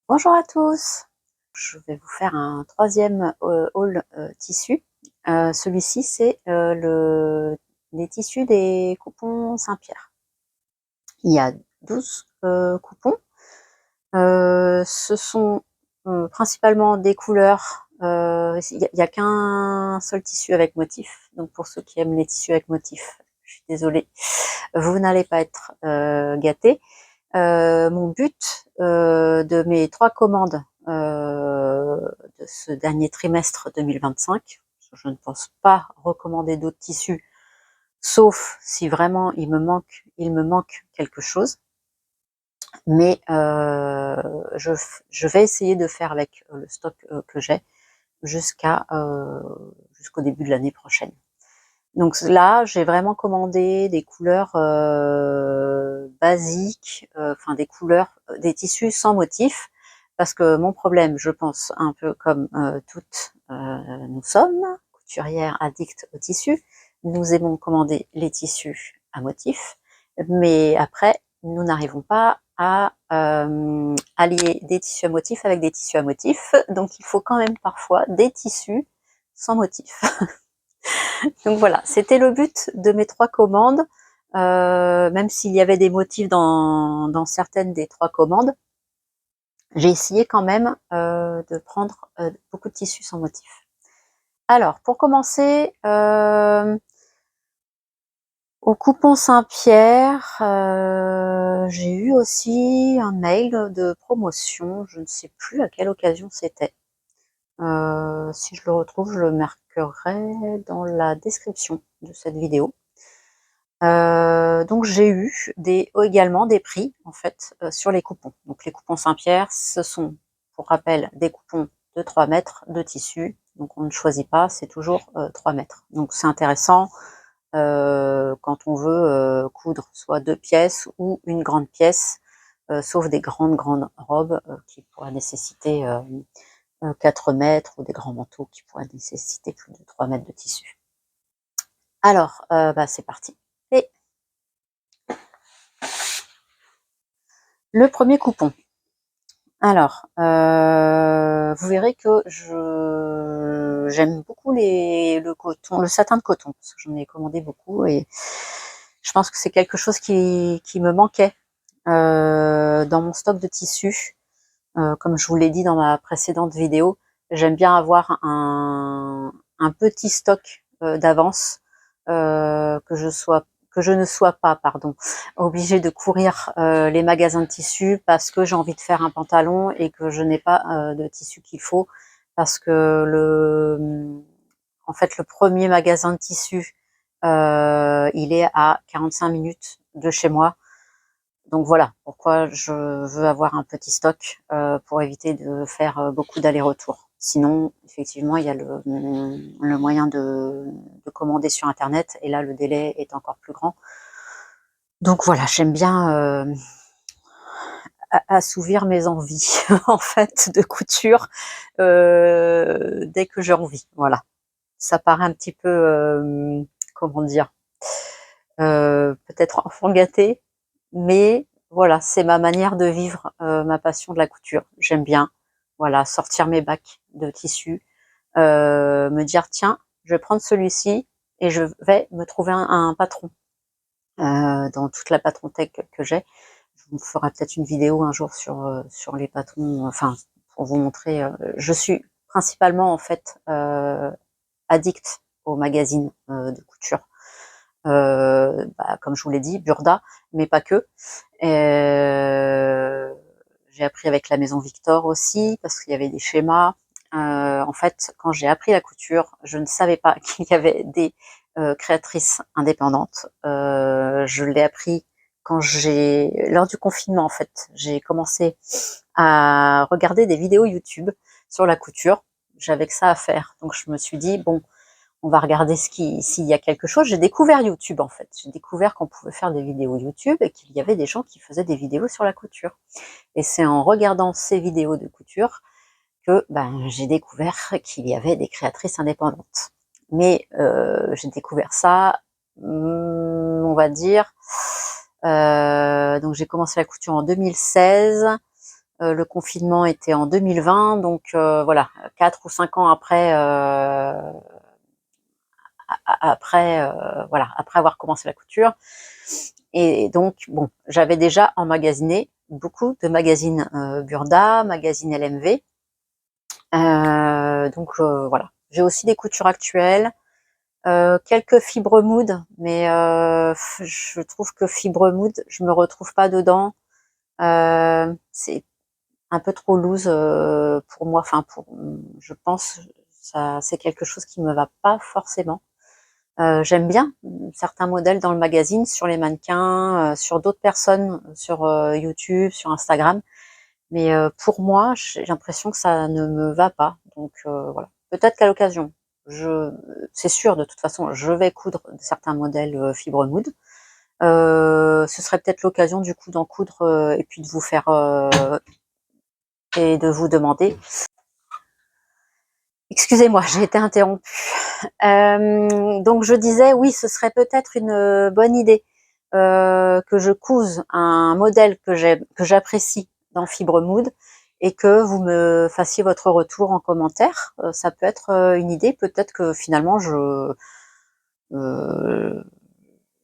Bonjour à tous, je vais vous faire un troisième haul tissu. Celui-ci c'est les tissus des coupons Saint-Pierre. Il y a 12 coupons. Ce sont principalement des couleurs. Il n'y a qu'un seul tissu avec motif. Donc pour ceux qui aiment les tissus avec motif, je suis désolée, vous n'allez pas être gâtés. Mon but de mes 3 commandes de ce dernier trimestre 2025, je ne pense pas recommander d'autres tissus, sauf si vraiment il me manque quelque chose. Mais je vais essayer de faire avec le stock que j'ai jusqu'au début de l'année prochaine. Donc là, j'ai vraiment commandé des couleurs basiques, enfin des couleurs, des tissus sans motif, parce que mon problème, je pense, un peu comme toutes nous sommes, couturières addictes au tissu, nous aimons commander les tissus à motif, mais après, nous n'arrivons pas à allier des tissus à motif avec des tissus à motif, donc il faut quand même parfois des tissus sans motif. Donc voilà, c'était le but de mes 3 commandes, même s'il y avait des motifs dans certaines des 3 commandes, j'ai essayé quand même de prendre beaucoup de tissus sans motif. Alors, pour commencer, au coupon Saint-Pierre, j'ai eu aussi un mail de promotion, je ne sais plus à quelle occasion c'était. Si je le retrouve, je le marquerai dans la description de cette vidéo. Donc j'ai eu également des prix en fait sur les coupons. Donc les coupons Saint-Pierre, ce sont, pour rappel, des coupons de 3 mètres de tissu. Donc on ne choisit pas, c'est toujours 3 mètres. Donc c'est intéressant quand on veut coudre soit 2 pièces ou une grande pièce, sauf des grandes robes qui pourraient nécessiter 4 mètres ou des grands manteaux qui pourraient nécessiter plus de 3 mètres de tissu. Alors, c'est parti. Et le premier coupon. Alors, vous verrez que j'aime beaucoup le coton, le satin de coton, parce que j'en ai commandé beaucoup et je pense que c'est quelque chose qui me manquait dans mon stock de tissus. Comme je vous l'ai dit dans ma précédente vidéo, j'aime bien avoir un petit stock d'avance, que je ne sois pas, pardon, obligée de courir les magasins de tissus parce que j'ai envie de faire un pantalon et que je n'ai pas de tissu qu'il faut, parce que en fait, le premier magasin de tissus, il est à 45 minutes de chez moi. Donc voilà pourquoi je veux avoir un petit stock pour éviter de faire beaucoup d'allers-retours. Sinon, effectivement, il y a le moyen de commander sur Internet et là, le délai est encore plus grand. Donc voilà, j'aime bien assouvir mes envies en fait de couture dès que j'ai envie. Voilà, ça paraît un petit peu, comment dire, peut-être enfant gâté, mais voilà, c'est ma manière de vivre ma passion de la couture. J'aime bien, voilà, sortir mes bacs de tissu, me dire tiens, je vais prendre celui-ci et je vais me trouver un patron dans toute la patronthèque que j'ai. Je vous ferai peut-être une vidéo un jour sur les patrons, enfin pour vous montrer. Je suis principalement en fait addict aux magazines de couture. Comme je vous l'ai dit, Burda, mais pas que. J'ai appris avec la maison Victor aussi, parce qu'il y avait des schémas. En fait, quand j'ai appris la couture, je ne savais pas qu'il y avait des créatrices indépendantes. Je l'ai appris lors du confinement, en fait. J'ai commencé à regarder des vidéos YouTube sur la couture. J'avais que ça à faire. Donc je me suis dit, bon, on va regarder s'il y a quelque chose. J'ai découvert YouTube en fait. J'ai découvert qu'on pouvait faire des vidéos YouTube et qu'il y avait des gens qui faisaient des vidéos sur la couture. Et c'est en regardant ces vidéos de couture que j'ai découvert qu'il y avait des créatrices indépendantes. Mais j'ai découvert ça, on va dire, donc j'ai commencé la couture en 2016. Le confinement était en 2020, donc voilà, 4 ou 5 ans après, voilà, après avoir commencé la couture. Et donc, bon, j'avais déjà emmagasiné beaucoup de magazines Burda, magazines LMV. Donc voilà. J'ai aussi des coutures actuelles, quelques Fibre Mood, mais je trouve que Fibre Mood, je me retrouve pas dedans. C'est un peu trop loose pour moi. Enfin, je pense, ça, c'est quelque chose qui me va pas forcément. J'aime bien certains modèles dans le magazine, sur les mannequins, sur d'autres personnes, sur YouTube, sur Instagram. Mais pour moi, j'ai l'impression que ça ne me va pas. Donc voilà. Peut-être qu'à l'occasion, c'est sûr, de toute façon, je vais coudre certains modèles Fibre Mood. Ce serait peut-être l'occasion du coup d'en coudre et puis de vous faire et de vous demander. Excusez-moi, j'ai été interrompue. Donc je disais, oui, ce serait peut-être une bonne idée que je couse un modèle que j'apprécie dans Fibre Mood et que vous me fassiez votre retour en commentaire. Ça peut être une idée. Peut-être que finalement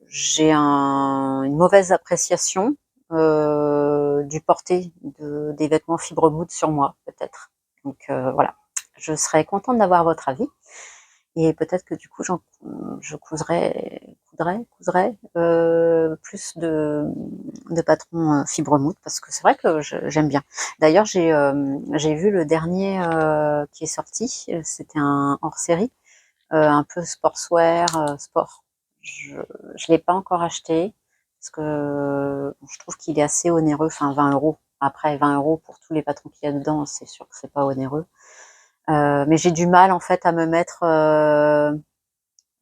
j'ai une mauvaise appréciation du porté des vêtements Fibre Mood sur moi, peut-être. Donc voilà, je serais contente d'avoir votre avis. Et peut-être que du coup, je coudrais plus de patrons Fibre Mood, parce que c'est vrai que j'aime bien. D'ailleurs, j'ai vu le dernier qui est sorti, c'était un hors-série, un peu sportswear, sport. Je l'ai pas encore acheté, parce que je trouve qu'il est assez onéreux, enfin 20 euros. Après, 20 euros pour tous les patrons qu'il y a dedans, c'est sûr que c'est pas onéreux. Mais j'ai du mal en fait à me mettre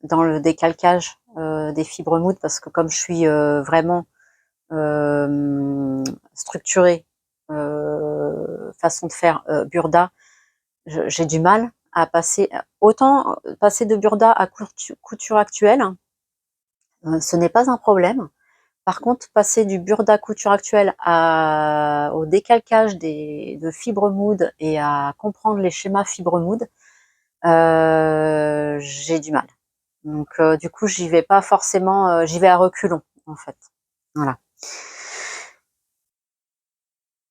dans le décalcage des Fibre Mood, parce que comme je suis vraiment structurée, façon de faire Burda, j'ai du mal à passer, autant passer de Burda à couture actuelle, ce n'est pas un problème. Par contre, passer du Burda couture actuelle au décalcage de Fibre Mood et à comprendre les schémas Fibre Mood, j'ai du mal. Donc du coup, j'y vais pas forcément, j'y vais à reculons en fait. Voilà.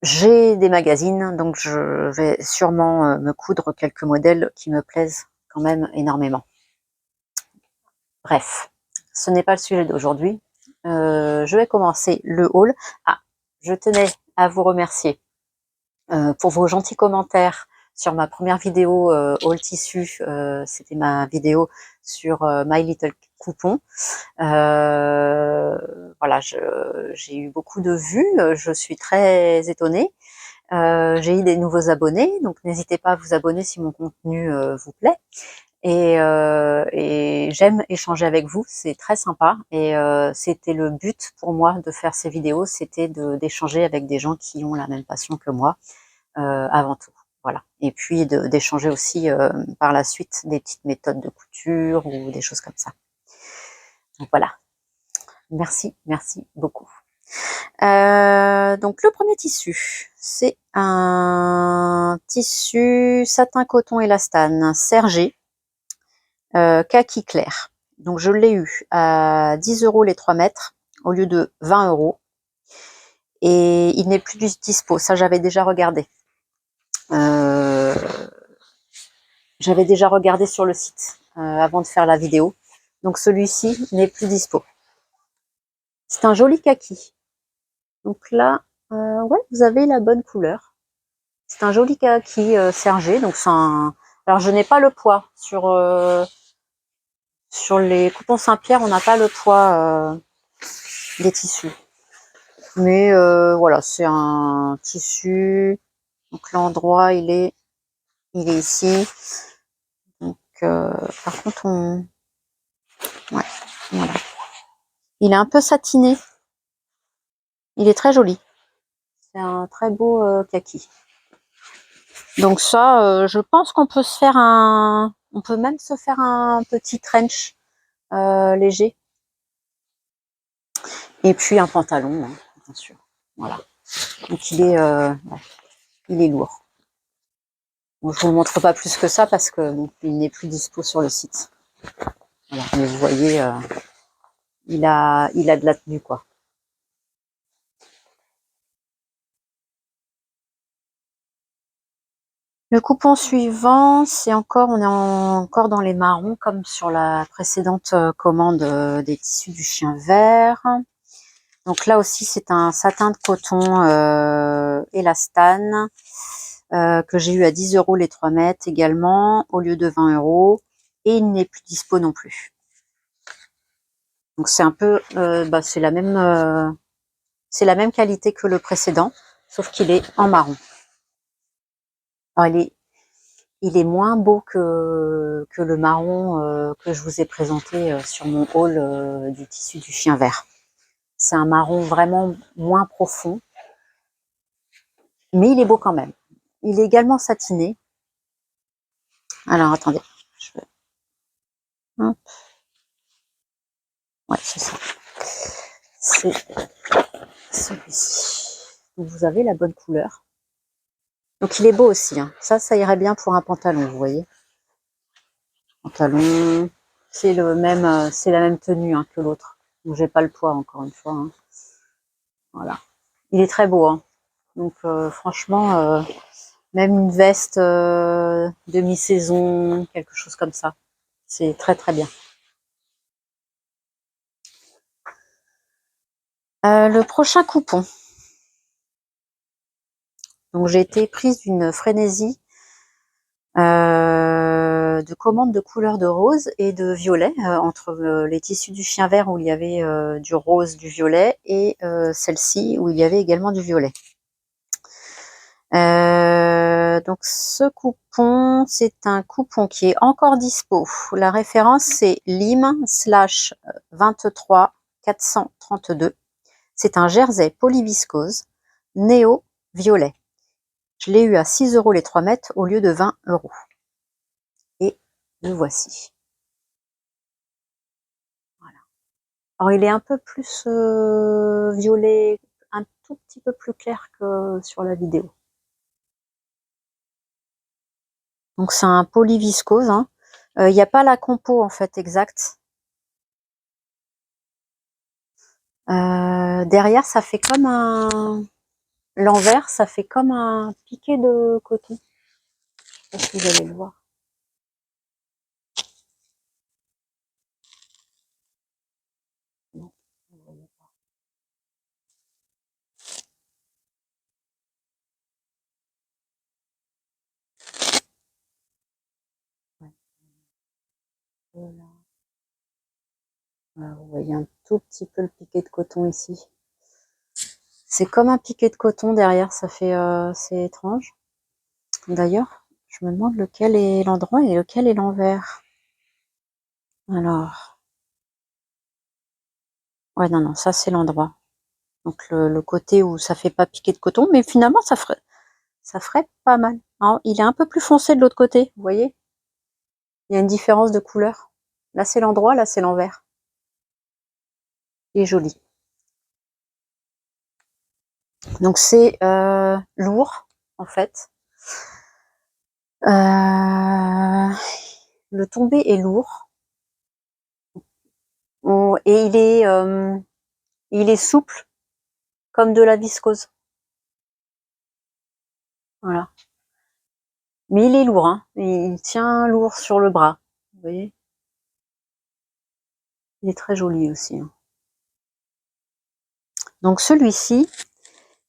J'ai des magazines, donc je vais sûrement me coudre quelques modèles qui me plaisent quand même énormément. Bref, ce n'est pas le sujet d'aujourd'hui. Je vais commencer le haul. Ah, je tenais à vous remercier pour vos gentils commentaires sur ma première vidéo haul tissu. C'était ma vidéo sur My Little Coupon. Voilà, j'ai eu beaucoup de vues, je suis très étonnée. J'ai eu des nouveaux abonnés, donc n'hésitez pas à vous abonner si mon contenu vous plaît. Et j'aime échanger avec vous, c'est très sympa. Et c'était le but pour moi de faire ces vidéos, c'était d'échanger avec des gens qui ont la même passion que moi, avant tout. Voilà. Et puis d'échanger aussi par la suite des petites méthodes de couture ou des choses comme ça. Donc voilà. Merci, merci beaucoup. Donc le premier tissu, c'est un tissu satin, coton, élastane, sergé, kaki clair. Donc je l'ai eu à 10 € les 3 mètres au lieu de 20 €. Et il n'est plus dispo, ça j'avais déjà regardé. J'avais déjà regardé sur le site avant de faire la vidéo. Donc celui-ci n'est plus dispo. C'est un joli kaki. Donc là, ouais, vous avez la bonne couleur. C'est un joli kaki sergé. Donc c'est un... Alors je n'ai pas le poids sur les coupons Saint-Pierre, on n'a pas le poids des tissus. Mais voilà, c'est un tissu. Donc l'endroit, il est ici. Donc par contre, ouais, voilà. Il est un peu satiné. Il est très joli. C'est un très beau kaki. Donc ça, je pense qu'on peut se faire on peut même se faire un petit trench léger. Et puis un pantalon, hein, bien sûr. Voilà. Donc il est, ouais. il est lourd. Bon, je vous montre pas plus que ça parce que bon, il n'est plus dispo sur le site. Voilà, mais vous voyez, il a de la tenue, quoi. Le coupon suivant, c'est encore, on est encore dans les marrons comme sur la précédente commande des tissus du chien vert. Donc là aussi, c'est un satin de coton élastane que j'ai eu à 10 € les 3 mètres également, au lieu de 20 €. Et il n'est plus dispo non plus. Donc c'est un peu, c'est la même qualité que le précédent, sauf qu'il est en marron. Alors il est moins beau que le marron que je vous ai présenté sur mon haul du tissu du chien vert. C'est un marron vraiment moins profond, mais il est beau quand même. Il est également satiné. Alors attendez, je vais... Hop. Ouais, c'est ça. C'est celui-ci. Donc vous avez la bonne couleur. Donc il est beau aussi. Hein. Ça irait bien pour un pantalon, vous voyez. Pantalon, c'est la même tenue hein, que l'autre. Donc j'ai pas le poids encore une fois. Hein. Voilà. Il est très beau. Hein. Donc franchement, même une veste demi-saison, quelque chose comme ça. C'est très très bien. Le prochain coupon. Donc j'ai été prise d'une frénésie de commandes de couleurs de rose et de violet entre les tissus du chien vert où il y avait du rose, du violet et celle-ci où il y avait également du violet. Donc ce coupon, c'est un coupon qui est encore dispo. La référence c'est LIM/23 432. C'est un jersey polyviscose néo violet. Je l'ai eu à 6 € les 3 mètres au lieu de 20 €. Et le voici. Voilà. Alors il est un peu plus violet, un tout petit peu plus clair que sur la vidéo. Donc c'est un polyviscose. Hein. Il n'y a pas la compo en fait exacte. Derrière, ça fait comme un... L'envers, ça fait comme un piqué de coton. Je sais pas si vous allez le voir. Non, vous voyez pas. Ouais. Voilà. Voilà, vous voyez un tout petit peu le piqué de coton ici. C'est comme un piqué de coton derrière, ça fait... c'est étrange. D'ailleurs, je me demande lequel est l'endroit et lequel est l'envers. Alors... Ouais, non, ça c'est l'endroit. Donc le côté où ça fait pas piquer de coton, mais finalement ça ferait pas mal. Alors, il est un peu plus foncé de l'autre côté, vous voyez. Il y a une différence de couleur. Là c'est l'endroit, là c'est l'envers. Il est joli. Donc c'est lourd en fait. Le tombé est lourd et il est souple comme de la viscose. Voilà. Mais il est lourd, hein. Il tient lourd sur le bras. Vous voyez. Il est très joli aussi. Hein. Donc celui-ci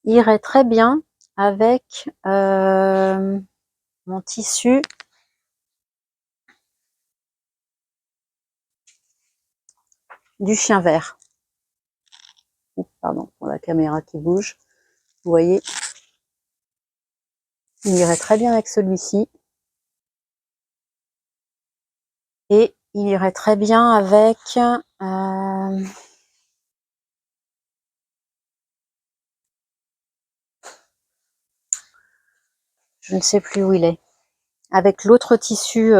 irait très bien avec mon tissu du chien vert. Oh, pardon pour la caméra qui bouge. Vous voyez. Il irait très bien avec celui-ci. Et il irait très bien avec je ne sais plus où il est. Avec l'autre tissu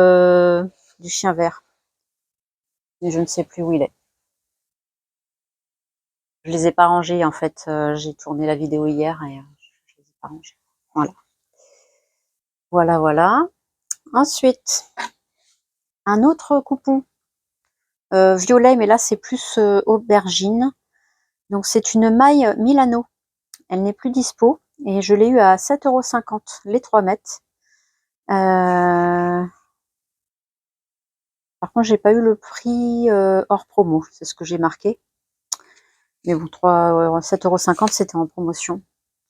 du chien vert. Mais je ne sais plus où il est. Je les ai pas rangés en fait. J'ai tourné la vidéo hier et je les ai pas rangés. Voilà. Voilà, voilà. Ensuite, un autre coupon violet, mais là c'est plus aubergine. Donc c'est une maille Milano. Elle n'est plus dispo et je l'ai eu à 7,50 € les 3 mètres. Par contre, j'ai pas eu le prix hors promo, c'est ce que j'ai marqué. Mais bon, 7,50 € c'était en promotion.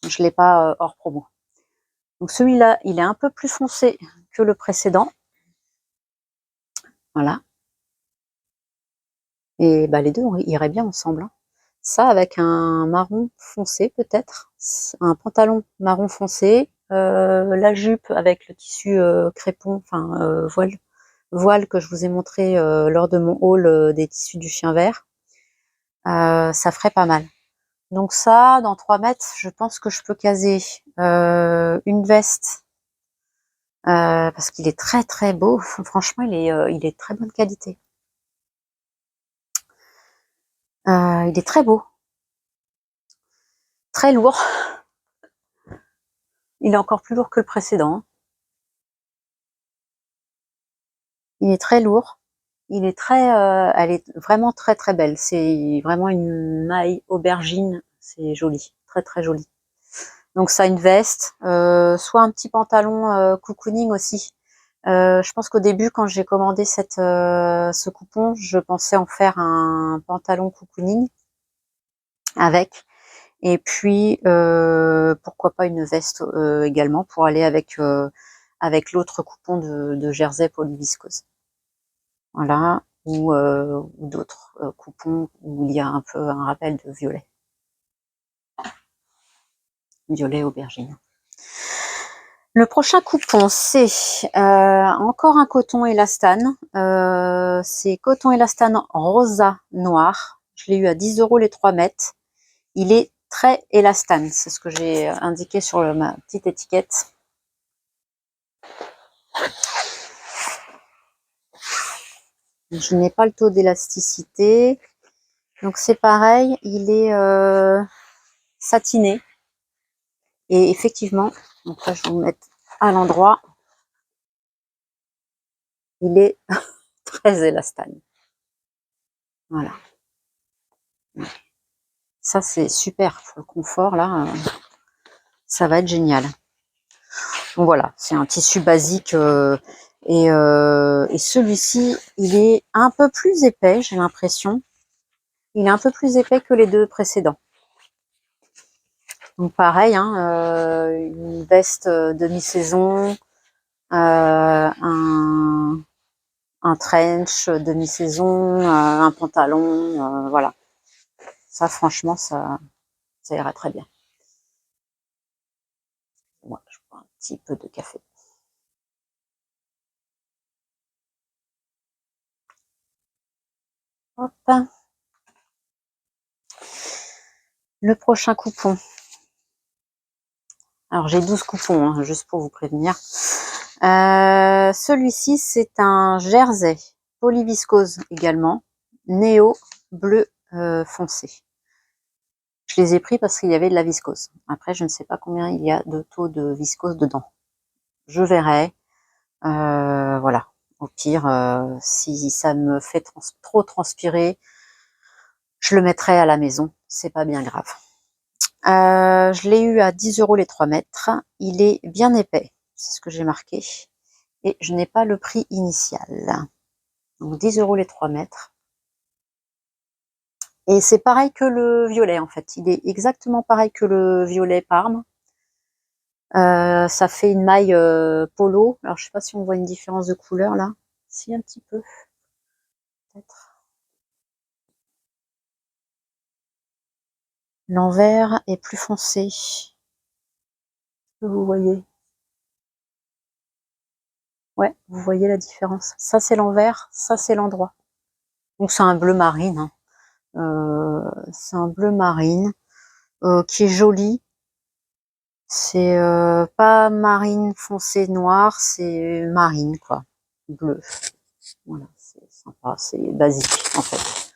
Je l'ai pas hors promo. Donc celui-là, il est un peu plus foncé que le précédent. Voilà. Et bah les deux iraient bien ensemble, hein. Ça avec un marron foncé peut-être, un pantalon marron foncé, la jupe avec le tissu crépon, enfin voile que je vous ai montré lors de mon haul des tissus du chien vert, ça ferait pas mal. Donc ça, dans 3 mètres, je pense que je peux caser une veste, parce qu'il est très très beau. Franchement, il est de très bonne qualité. Il est très beau, très lourd. Il est encore plus lourd que le précédent, hein. Il est très lourd. Il est très, elle est vraiment très très belle. C'est vraiment une maille aubergine. C'est joli, très très joli. Donc ça, une veste, soit un petit pantalon cocooning aussi. Je pense qu'au début, quand j'ai commandé ce coupon, je pensais en faire un pantalon cocooning avec. Et puis, pourquoi pas une veste également pour aller avec l'autre coupon de jersey polyviscose. Voilà, ou d'autres coupons où il y a un peu un rappel de violet aubergine. Le prochain coupon, c'est encore un coton élastane. C'est coton élastane rosa noir. Je l'ai eu à 10 € les 3 mètres. Il est très élastane, c'est ce que j'ai indiqué sur ma petite étiquette. Je n'ai pas le taux d'élasticité. Donc c'est pareil, il est satiné. Et effectivement, donc là je vais vous mettre à l'endroit, il est très élastane. Voilà. Ça c'est super pour le confort là, ça va être génial. Donc voilà, c'est un tissu basique et celui-ci il est un peu plus épais, j'ai l'impression. Il est un peu plus épais que les deux précédents. Donc pareil, hein, une veste demi-saison, un trench demi-saison, un pantalon, voilà. Ça, franchement, ça ira très bien. Moi, je prends un petit peu de café. Hop. Le prochain coupon. Alors, j'ai 12 coupons, hein, juste pour vous prévenir. Celui-ci, c'est un jersey polyviscose également, néo bleu foncé. Je les ai pris parce qu'il y avait de la viscose. Après, je ne sais pas combien il y a de taux de viscose dedans. Je verrai. Voilà. Au pire, si ça me fait trop transpirer, je le mettrai à la maison. C'est pas bien grave. Je l'ai eu à 10 € les 3 mètres. Il est bien épais. C'est ce que j'ai marqué. Et je n'ai pas le prix initial. Donc 10 € les 3 mètres. Et c'est pareil que le violet en fait. Il est exactement pareil que le violet Parme. Ça fait une maille polo. Alors je sais pas si on voit une différence de couleur là. Si, un petit peu. Peut-être. L'envers est plus foncé. Vous voyez. Ouais, vous voyez la différence. Ça c'est l'envers, ça c'est l'endroit. Donc c'est un bleu marine, hein. C'est un bleu marine qui est joli. C'est pas marine foncé noir, c'est marine quoi, bleu. Voilà, c'est sympa, c'est basique en fait.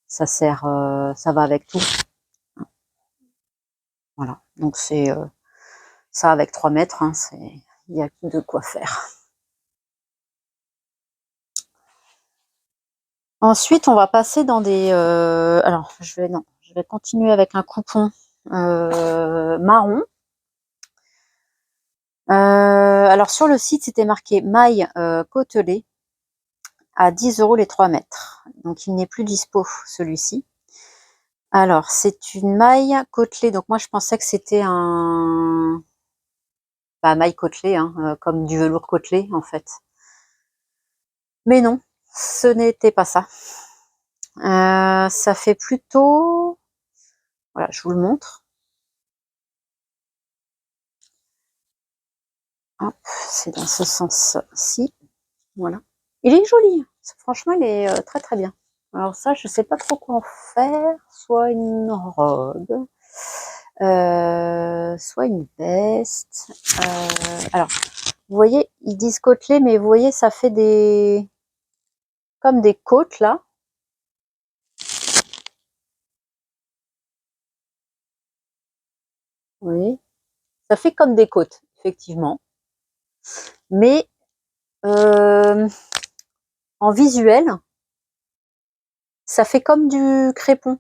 Ça sert, ça va avec tout. Voilà, donc c'est ça avec 3 mètres, hein, Il y a de quoi faire. Ensuite, on va passer dans des... alors, je vais continuer avec un coupon marron. Alors, sur le site, c'était marqué maille côtelée à 10 € les 3 mètres. Donc, il n'est plus dispo, celui-ci. Alors, c'est une maille côtelée. Donc, moi, je pensais que c'était un... maille côtelée, hein, comme du velours côtelé, en fait. Mais non, ce n'était pas ça. Ça fait plutôt... Voilà, je vous le montre. Hop, c'est dans ce sens-ci. Voilà. Il est joli. Franchement, il est très très bien. Alors ça, je sais pas trop quoi en faire. Soit une robe, soit une veste. Alors, vous voyez, ils disent côtelé, mais vous voyez, ça fait des... comme des côtes, là. Oui. Ça fait comme des côtes, effectivement. Mais en visuel, ça fait comme du crépon.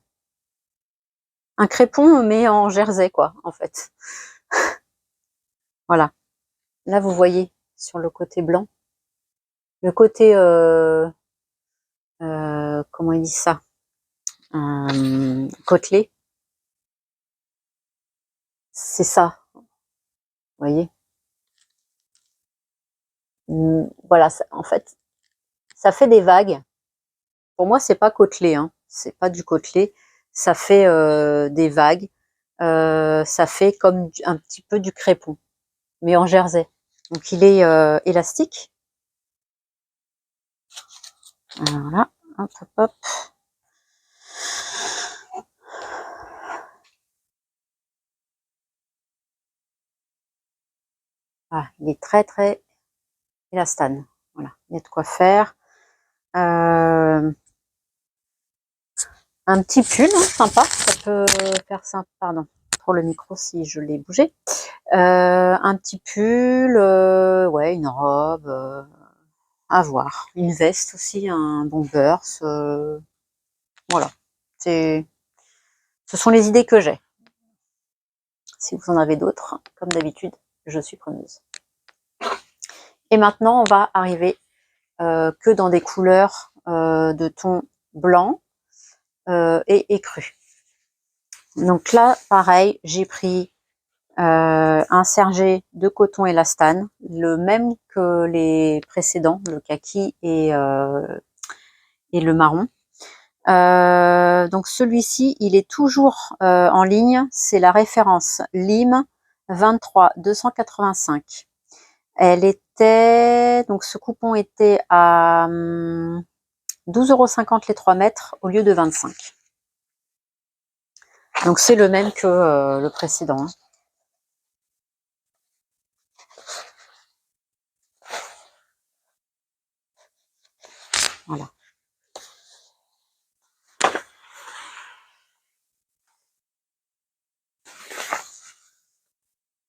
Un crépon, mais en jersey, quoi, en fait. Voilà. Là, vous voyez, sur le côté blanc, le côté, comment ils disent ça, côtelé, c'est ça, vous voyez. Voilà, en fait, ça fait des vagues. Pour moi, c'est pas côtelé, hein. C'est pas du côtelé. Ça fait des vagues. Ça fait comme un petit peu du crépon, mais en jersey. Donc, il est élastique. Voilà, hop, hop, hop. Ah, il est très très élastane. Voilà, il y a de quoi faire. Un petit pull, hein, sympa. Ça peut faire sympa. Pardon pour le micro si je l'ai bougé. Un petit pull, ouais, une robe, à voir. Une veste aussi, un bon burst. Voilà. Ce sont les idées que j'ai. Si vous en avez d'autres, comme d'habitude, je suis preneuse. Et maintenant, on va arriver que dans des couleurs de ton blanc et cru. Donc là, pareil, j'ai pris un sergé de coton élastane, le même que les précédents, le kaki et le marron. Donc celui-ci, il est toujours en ligne, c'est la référence LIM 23 285. Elle était, donc ce coupon était à 12,50 € les 3 mètres au lieu de 25. Donc c'est le même que le précédent. Hein. Voilà.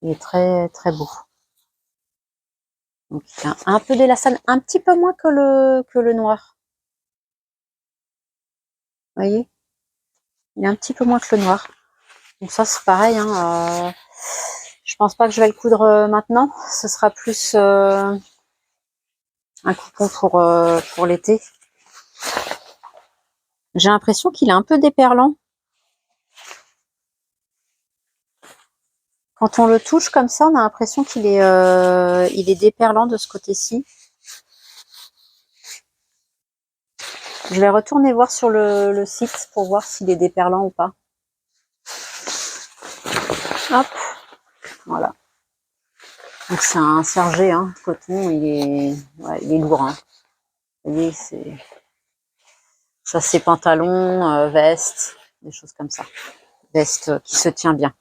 Il est très très beau. Donc il a un peu d'élastane, un petit peu moins que le noir. Vous voyez, il est un petit peu moins que le noir. Donc ça c'est pareil. Hein, je pense pas que je vais le coudre maintenant. Ce sera plus un coupon pour l'été. J'ai l'impression qu'il est un peu déperlant. Quand on le touche comme ça, on a l'impression qu'il est, il est déperlant de ce côté-ci. Je vais retourner voir sur le site pour voir s'il est déperlant ou pas. Hop, voilà. Donc c'est un sergé, hein, coton, il est lourd. Hein. Vous voyez, ça c'est pantalon, veste, des choses comme ça. Veste qui se tient bien.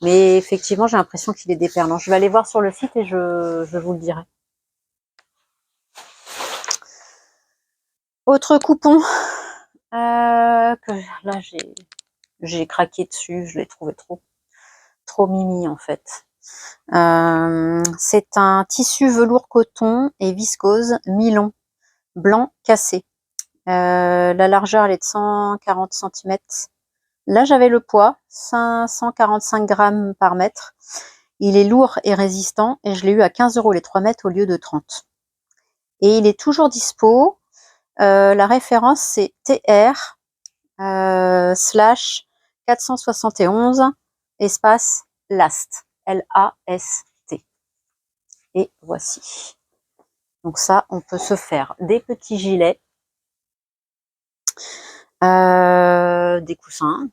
Mais effectivement, j'ai l'impression qu'il est déperlant. Je vais aller voir sur le site et je vous le dirai. Autre coupon que là j'ai craqué dessus, je l'ai trouvé trop mimi en fait. C'est un tissu velours coton et viscose mi-long, blanc cassé. La largeur elle est de 140 cm. Là j'avais le poids, 545 grammes par mètre. Il est lourd et résistant et je l'ai eu à 15 € les 3 mètres au lieu de 30. Et il est toujours dispo. La référence c'est TR slash 471 espace LAST. L-A-S-T. Et voici. Donc ça, on peut se faire des petits gilets, des coussins,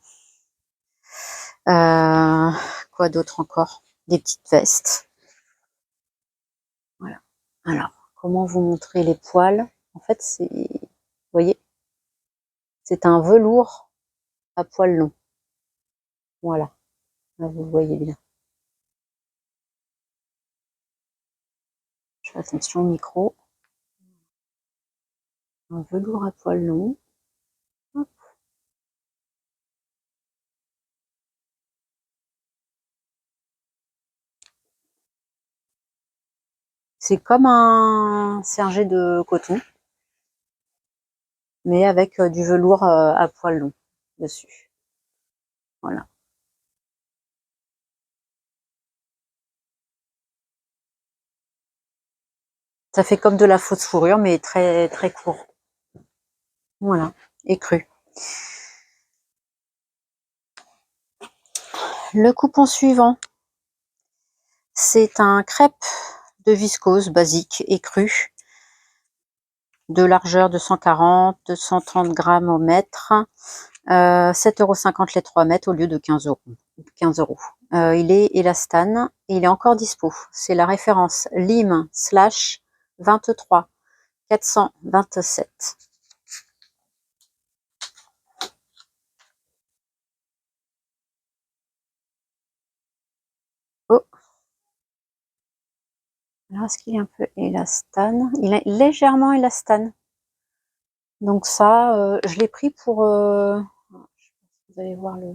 quoi d'autre encore? Des petites vestes. Voilà. Alors, comment vous montrer les poils? En fait, c'est, vous voyez, c'est un velours à poils longs. Voilà, là, vous voyez bien. Je fais attention au micro. Un velours à poils longs. Hop. C'est comme un sergé de coton, mais avec du velours à poils longs dessus. Voilà. Ça fait comme de la fausse fourrure, mais très très court. Voilà, et cru. Le coupon suivant, c'est un crêpe de viscose basique et cru, de largeur de 140, 230 grammes au mètre, 7,50 € les 3 mètres au lieu de 15 €. 15 €. Il est élastane et il est encore dispo. C'est la référence Lim / 23 427. Oh, alors est-ce qu'il est un peu élastane? Il est légèrement élastane. Donc ça, je l'ai pris pour... vous allez voir le...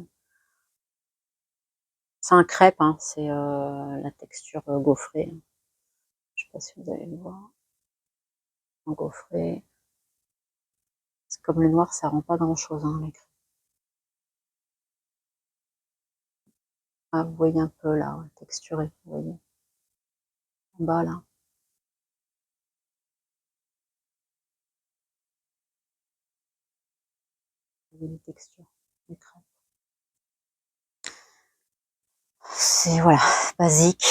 C'est un crêpe, hein, c'est la texture gaufrée. Je sais pas si vous allez le voir. En gaufré. C'est comme le noir, ça rend pas grand chose, hein, les crêpes. Ah, vous voyez un peu là, texturé, vous voyez. En bas là. Vous voyez les textures des crêpes. C'est voilà, basique.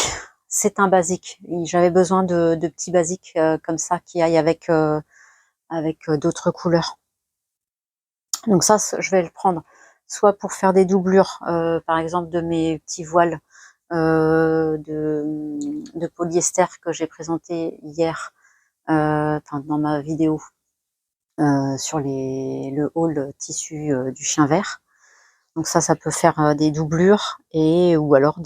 C'est un basique. J'avais besoin de petits basiques comme ça qui aillent avec, d'autres couleurs. Donc ça, je vais le prendre soit pour faire des doublures, par exemple de mes petits voiles de polyester que j'ai présenté hier, dans ma vidéo sur le haul tissu du chien vert. Donc ça peut faire des doublures et ou alors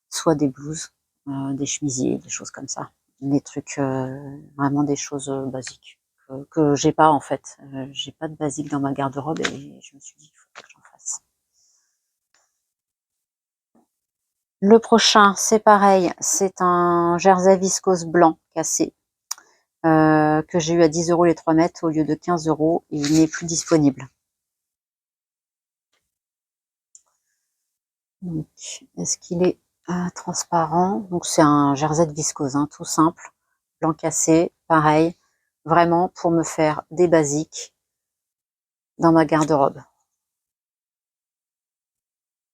soit des blouses, des chemisiers, des choses comme ça. Des trucs, vraiment des choses basiques que j'ai pas en fait. J'ai pas de basique dans ma garde-robe et je me suis dit, il faut que j'en fasse. Le prochain, c'est pareil, c'est un jersey viscose blanc cassé que j'ai eu à 10 € les 3 mètres au lieu de 15 €. Il n'est plus disponible. Donc, est-ce qu'il est transparent? Donc, c'est un jersey de viscose, hein, tout simple, blanc cassé, pareil, vraiment pour me faire des basiques dans ma garde-robe.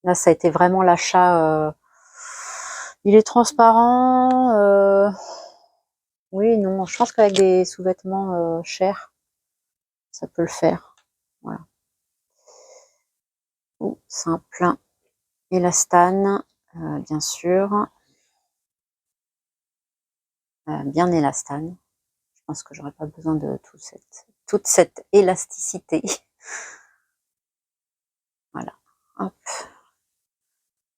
Là, ça a été vraiment l'achat. Il est transparent. Oui, non, je pense qu'avec des sous-vêtements chers, ça peut le faire. Voilà. Ou simple. Élastane, bien sûr. Bien élastane. Je pense que j'aurais pas besoin de toute cette élasticité. Voilà. Hop.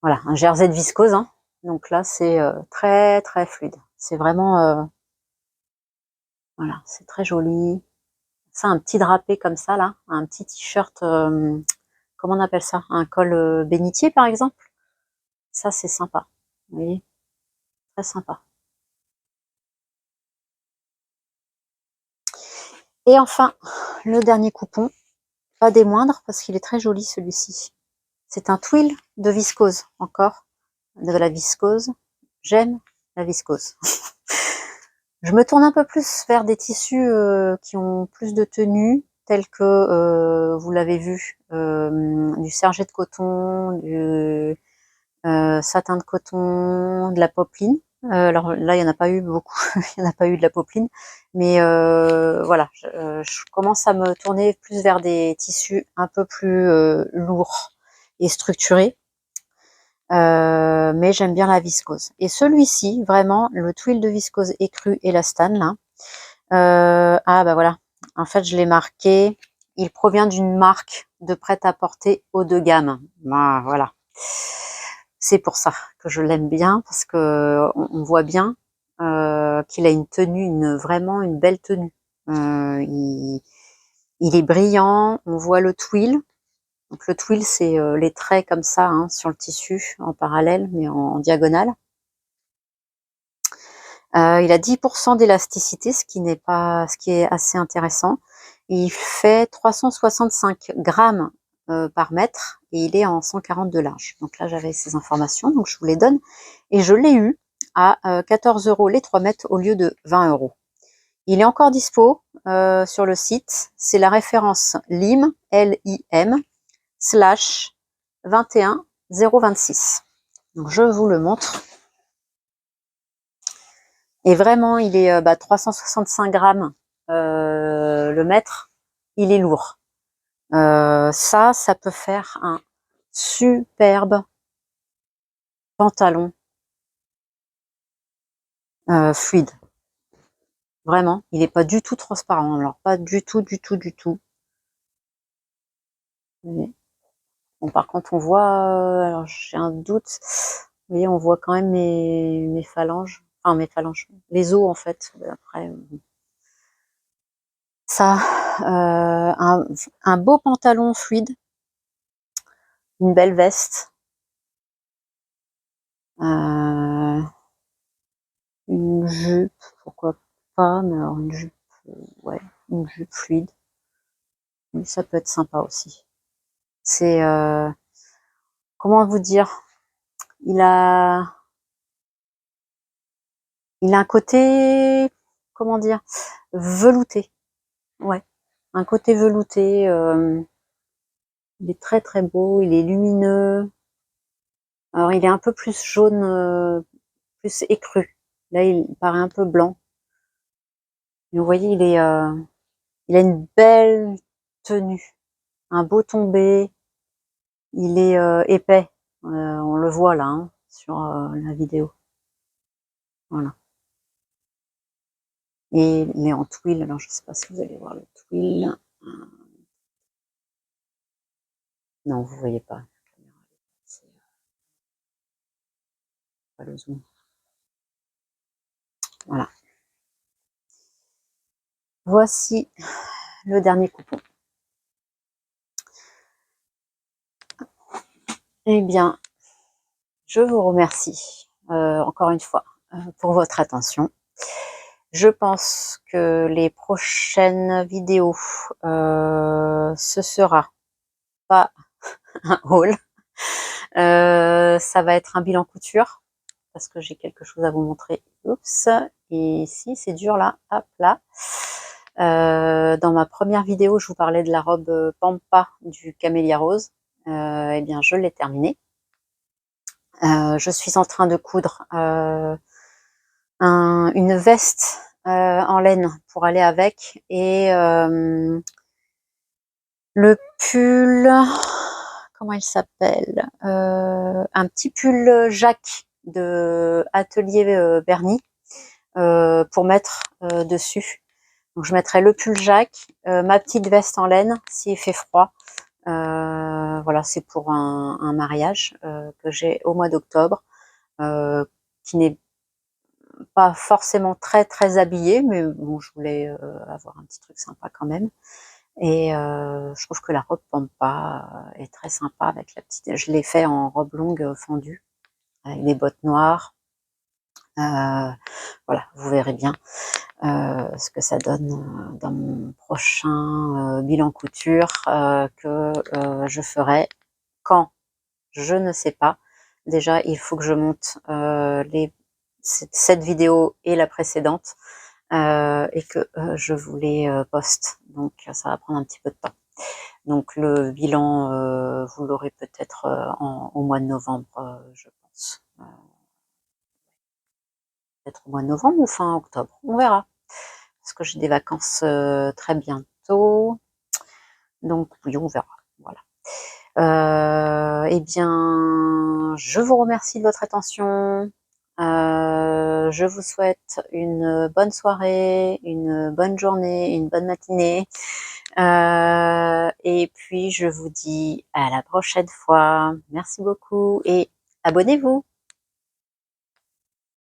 Voilà, un jersey de viscose, hein. Donc là, c'est très très fluide. C'est vraiment, voilà, c'est très joli. Ça, un petit drapé comme ça là, un petit t-shirt, comment on appelle ça? Un col bénitier par exemple. Ça, c'est sympa. Vous voyez, très sympa. Et enfin, le dernier coupon, pas des moindres, parce qu'il est très joli celui-ci. C'est un twill de viscose, encore, de la viscose. J'aime la viscose. Je me tourne un peu plus vers des tissus qui ont plus de tenue, tels que, vous l'avez vu, du sergé de coton, du satin de coton, de la popeline. Alors là, il n'y en a pas eu beaucoup, il n'y en a pas eu de la popeline, mais voilà, je commence à me tourner plus vers des tissus un peu plus lourds et structurés. Mais j'aime bien la viscose. Et celui-ci, vraiment, le twill de viscose écru élastane, là, ah bah voilà, en fait je l'ai marqué, il provient d'une marque de prêt-à-porter haut de gamme. Ah, voilà, c'est pour ça que je l'aime bien, parce que on voit bien qu'il a une tenue, vraiment une belle tenue. Il est brillant, on voit le twill. Donc le twill, c'est les traits comme ça hein, sur le tissu en parallèle, mais en diagonale. Il a 10% d'élasticité, ce qui est assez intéressant. Il fait 365 grammes par mètre et il est en 140 de large. Donc là, j'avais ces informations, donc je vous les donne. Et je l'ai eu à 14 € les 3 mètres au lieu de 20 €. Il est encore dispo sur le site. C'est la référence LIM, L-I-M, slash 21 026. Donc je vous le montre. Et vraiment, il est 365 grammes le mètre. Il est lourd. Ça peut faire un superbe pantalon fluide. Vraiment, il n'est pas du tout transparent. Alors pas du tout, du tout, du tout. Bon, par contre, on voit. Alors j'ai un doute. Vous voyez, on voit quand même mes phalanges. Enfin, mes phalanges. Les os en fait. Après. Ça, un beau pantalon fluide, une belle veste, une jupe, pourquoi pas, mais alors une jupe, ouais, une jupe fluide, oui, ça peut être sympa aussi. C'est, comment vous dire, il a, il a un côté, comment dire, velouté, ouais, un côté velouté. Il est très très beau, il est lumineux. Alors il est un peu plus jaune, plus écru. Là, il paraît un peu blanc. Mais vous voyez, il a une belle tenue, un beau tombé. Il est épais. On le voit là hein, sur la vidéo. Voilà. Et il est en twill. Alors je sais pas si vous allez voir le twill. Non, vous voyez pas. C'est pas le zoom. Voilà. Voici le dernier coupon. Eh bien, je vous remercie encore une fois pour votre attention. Je pense que les prochaines vidéos, ce sera pas un haul, ça va être un bilan couture parce que j'ai quelque chose à vous montrer. Oups, et si c'est dur là, hop là. Dans ma première vidéo, je vous parlais de la robe Pampa du Camélia Rose. Eh bien, je l'ai terminée. Je suis en train de coudre une veste en laine pour aller avec et le pull, comment il s'appelle, un petit pull Jacques de Atelier Bernie pour mettre dessus. Donc je mettrai le pull Jacques, ma petite veste en laine s'il fait froid. Voilà, c'est pour un mariage que j'ai au mois d'octobre, qui n'est pas forcément très très habillé, mais bon, je voulais avoir un petit truc sympa quand même. Et je trouve que la robe Pampa est très sympa avec la petite. Je l'ai fait en robe longue fendue. avec des bottes noires. Voilà, vous verrez bien ce que ça donne dans mon prochain bilan couture que je ferai quand je ne sais pas. Déjà, il faut que je monte cette vidéo et la précédente et que je vous les poste. Donc, ça va prendre un petit peu de temps. Donc, le bilan, vous l'aurez peut-être au mois de novembre, je pense. Peut-être au mois de novembre ou fin octobre, on verra. Parce que j'ai des vacances très bientôt. Donc, oui, on verra. Voilà. Eh bien, je vous remercie de votre attention. Je vous souhaite une bonne soirée, une bonne journée, une bonne matinée. Et puis, je vous dis à la prochaine fois. Merci beaucoup et abonnez-vous.